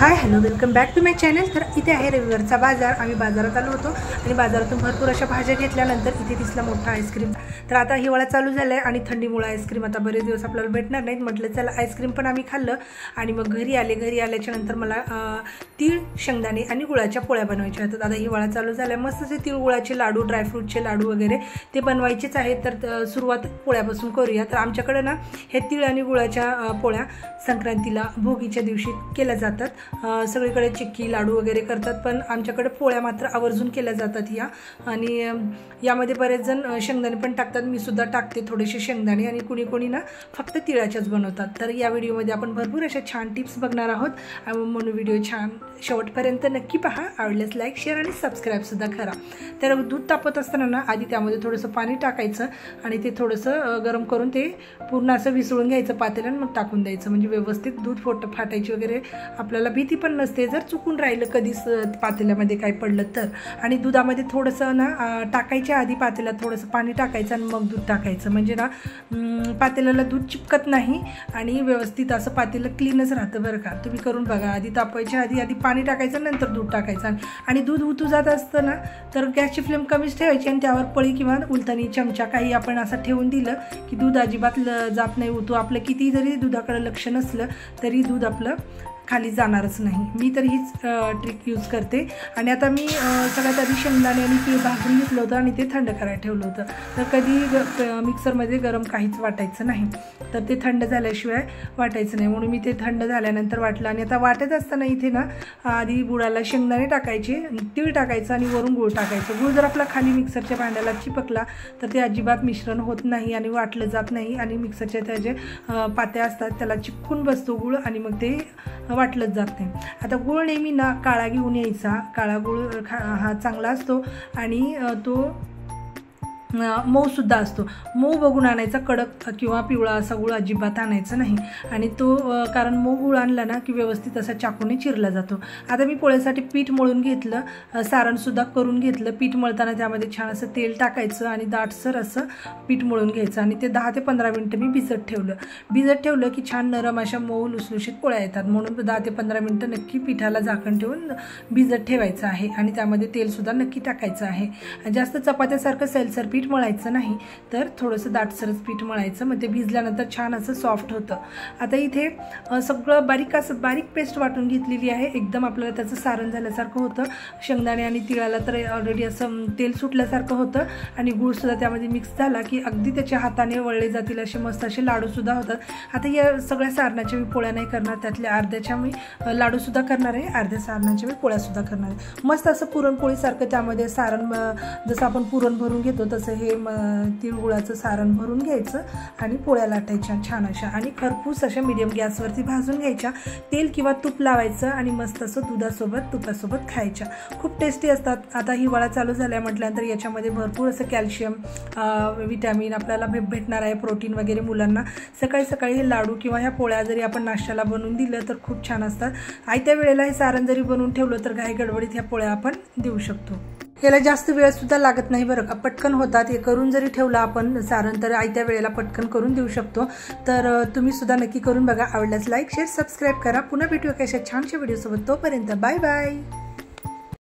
High hello welcome back to my channel. तर इथे आहे रविवारचा बाजार। आम्ही बाजारात आलो होतो आणि बाजारातून भरपूर अशा भाज्या घेतल्यानंतर इथे दिसला मोठा आईस्क्रीम। तर आता हिवाळा चालू झालाय आणि थंडीमुळे आईस्क्रीम आता बरेच दिवस आपल्याला भेटणार नाहीत, म्हटलं चला आईस्क्रीम पण आम्ही खाल्लं आणि मग घरी आल्याच्या नंतर मला तीळ, शेंगदाणे आणि गुळाच्या पोळ्या बनवायच्या आहेत। आता हिवाळा चालू झालाय, मस्त असे तीळ गुळाचे लाडू, ड्रायफ्रूटचे लाडू वगैरे ते बनवायचेच आहेत। तर सुरुवात पोळ्यापासून करूया। तर आमच्याकडे ना हे तीळ आणि गुळाच्या पोळ्या संक्रांतीला भोगीच्या दिवशी केल्या जातात। सगळीकडे चिक्की लाडू वगैरे करतात, पण आमच्याकडे पोळ्या मात्र आवर्जून केल्या जातात या। आणि यामध्ये बरेच जण शेंगदाणे पण टाकतात, मी सुद्धा टाकते थोडेसे शेंगदाणे, आणि कुणी ना फक्त तिळाच्याच बनवतात। तर या व्हिडिओमध्ये आपण भरपूर अशा छान टिप्स बघणार आहोत, म्हणून व्हिडिओ छान शेवटपर्यंत नक्की पहा। आवडल्यास लाईक, शेअर आणि सबस्क्राईब सुद्धा करा। तर दूध तापत असताना ना आधी त्यामध्ये थोडंसं पाणी टाकायचं आणि ते थोडंसं गरम करून ते पूर्ण असं विसळून घ्यायचं पातेल्यात, मग टाकून द्यायचं, म्हणजे व्यवस्थित दूध फाटायची वगैरे आपल्याला भीती पण नसते जर चुकून राहिलं कधीच पातेल्यामध्ये काय पडलं तर। आणि दुधामध्ये थोडंसं ना टाकायच्या आधी पातेल्यात थोडंसं पाणी टाकायचं आणि मग दूध टाकायचं, म्हणजे ना पातेल्याला दूध चिपकत नाही आणि व्यवस्थित असं पातेलं क्लीनच राहतं बरं का। तुम्ही करून बघा। आधी तापायच्या आधी पाणी टाकायचं, नंतर दूध टाकायचं आणि दूध उतू जात असतं ना तर गॅसची फ्लेम कमीच ठेवायची आणि त्यावर पळी किंवा उलतानी चमचा काही आपण असं ठेवून दिलं की दूध अजिबात जात नाही उतू। आपलं किती जरी दुधाकडे लक्ष नसलं तरी दूध आपलं खाली जाणारच नाही। मी तर हीच ट्रिक यूज करते। आणि आता मी सगळ्यात आधी शेंगदाणे आणि तीळ भाजून घेतलं होतं आणि ते थंड करायला ठेवलं होतं। तर कधी मिक्सरमध्ये गरम काहीच वाटायचं नाही, तर ते थंड झाल्याशिवाय वाटायचं नाही, म्हणून मी ते थंड झाल्यानंतर वाटलं। आणि आता वाटत असताना इथे ना आधी गुळाला शेंगदाणे टाकायचे, तीळ टाकायचं आणि वरून गुळ टाकायचं। गुळ जर आपला खाली मिक्सरच्या भांड्याला चिपकला तर ते अजिबात मिश्रण होत नाही आणि वाटलं जात नाही, आणि मिक्सरच्या त्या जे पात्या असतात त्याला चिपकून बसतो गुळ आणि मग ते वाटलंच जात नाही। आता गूळ नेहमी ना काळा घेऊन यायचा। काळा गूळ हा चांगला असतो आणि तो मऊ सुद्धा असतो। मऊ बघून आणायचा, कडक किंवा पिवळा असा गुळ अजिबात आणायचा नाही। आणि तो कारण मऊ गुळ आणला ना की व्यवस्थित असा चाकूने चिरला जातो। आता मी पोळ्यासाठी पीठ मळून घेतलं, सारणसुद्धा करून घेतलं। पीठ मळताना त्यामध्ये छान असं तेल टाकायचं आणि दाटसर असं पीठ मळून घ्यायचं आणि ते 10 ते 15 मिनटं मी भिजत ठेवलं की छान नरम अशा मऊ लुसलुशीत पोळ्या येतात, म्हणून 10 ते 15 मिनटं नक्की पिठाला झाकण ठेवून भिजत ठेवायचं आहे। आणि त्यामध्ये तेलसुद्धा नक्की टाकायचं आहे। जास्त चपात्यासारखं सैलसर पीठ मळायचं नाही, तर थोडंसं दाटसरच पीठ मळायचं, मग ते भिजल्यानंतर छान असं सॉफ्ट होतं। आता इथे सगळं बारीक पेस्ट वाटून घेतलेली आहे, एकदम आपल्याला त्याचं सारण झाल्यासारखं होतं। शेंगदाणे आणि तिळाला तर ऑलरेडी असं तेल सुटल्यासारखं होतं आणि गूळसुद्धा त्यामध्ये मिक्स झाला की अगदी त्याच्या हाताने वळले जातील असे मस्त असे लाडूसुद्धा होतात। आता या सगळ्या सारणाच्या मी पोळ्या नाही करणार, त्यातल्या अर्ध्याच्या मी लाडूसुद्धा करणार आहे, अर्ध्या सारणाच्या मी पोळ्यासुद्धा करणार आहे। मस्त असं पुरणपोळीसारखं त्यामध्ये सारण, जसं आपण पुरण भरून घेतो तसं हे तिळगुळाचं सारण भरून घ्यायचं आणि पोळ्या लाटायच्या छान अशा, आणि खरपूस अशा मीडियम गॅसवरती भाजून घ्यायच्या। तेल किंवा तूप लावायचं आणि मस्त असं तुपासोबत खायच्या, खूप टेस्टी असतात। आता हिवाळा चालू झाला म्हटल्यानंतर याच्यामध्ये भरपूर असं कॅल्शियम, विटॅमिन आपल्याला भेटणार आहे, प्रोटीन वगैरे। मुलांना सकाळी हे लाडू किंवा ह्या पोळ्या जरी आपण नाश्त्याला बनवून दिलं तर खूप छान असतात। आयत्या वेळेला हे सारण जरी बनवून ठेवलं तर घाई गडबडीत ह्या पोळ्या आपण देऊ शकतो। याला जास्त वेळ सुद्धा लागत नाही बरं का, पटकन होतात। हे करून जरी ठेवलं आपण सारण तर आयत्या वेळेला पटकन करून देऊ शकतो। तर तुम्ही सुद्धा नक्की करून बघा। आवडल्यास लाईक, शेअर, सबस्क्राईब करा। पुन्हा भेटूया अशा छानशा व्हिडिओसोबत, तोपर्यंत बाय बाय।